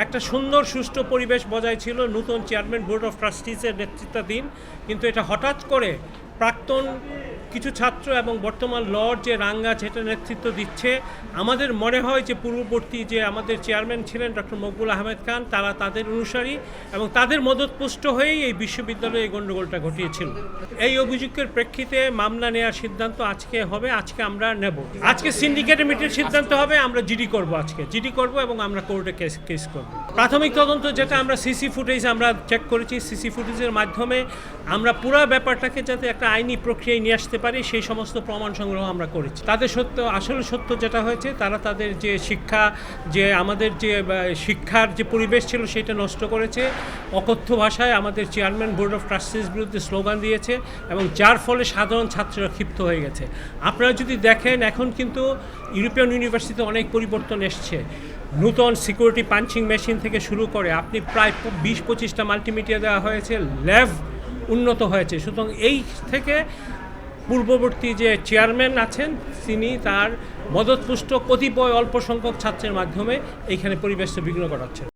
একটা সুন্দর সুষ্ঠু পরিবেশ বজায় ছিল নতুন চেয়ারম্যান বোর্ড অফ ট্রাস্টিজের নেতৃত্বাধীন, কিন্তু এটা হঠাৎ করে প্রাক্তন কিছু ছাত্র এবং বর্তমান লর্ড যে রাঙ্গা যেটা নেতৃত্ব দিচ্ছে, আমাদের মনে হয় যে পূর্ববর্তী যে আমাদের চেয়ারম্যান ছিলেন ডক্টর মকবুল আহমেদ খান, তারা তাদের অনুসারী এবং তাদের মদতপুষ্ট হয়েই এই বিশ্ববিদ্যালয়ে এই গণ্ডগোলটা ঘটিয়েছিল। এই অভিযোগের প্রেক্ষিতে মামলা নেওয়ার সিদ্ধান্ত আজকে হবে, আজকে আমরা নেব। আজকে সিন্ডিকেটের মিটের সিদ্ধান্ত হবে, আমরা জিডি করব, আজকে জিডি করব এবং আমরা কোর্টে কেস করব। প্রাথমিক তদন্ত যেটা আমরা সিসি ফুটেজ আমরা চেক করেছি, সিসি ফুটেজের মাধ্যমে আমরা পুরো ব্যাপারটাকে যাতে একটা আইনি প্রক্রিয়ায় নিয়ে আসতে পারি সেই সমস্ত প্রমাণ সংগ্রহ আমরা করেছি। তাদের আসলে সত্য যেটা হয়েছে, তারা তাদের যে শিক্ষা, যে আমাদের যে শিক্ষার যে পরিবেশ ছিল সেটা নষ্ট করেছে, অকথ্য ভাষায় আমাদের চেয়ারম্যান বোর্ড অফ ট্রাস্টিজ বিরুদ্ধে স্লোগান দিয়েছে এবং যার ফলে সাধারণ ছাত্ররা ক্ষিপ্ত হয়ে গেছে। আপনারা যদি দেখেন, এখন কিন্তু ইউরোপিয়ান ইউনিভার্সিটিতে অনেক পরিবর্তন এসছে। নূতন সিকিউরিটি পাঞ্চিং মেশিন থেকে শুরু করে আপনি প্রায় 20-25টা মাল্টিমিডিয়া দেওয়া হয়েছে, ল্যাব উন্নত হয়েছে। সুতরাং এই থেকে পূর্ববর্তী যে চেয়ারম্যান আছেন তিনি তার মদতপুষ্ট কতিপয় অল্প সংখ্যক ছাত্রের মাধ্যমে এইখানে পরিবেশটা বিঘ্ন ঘটাচ্ছেন।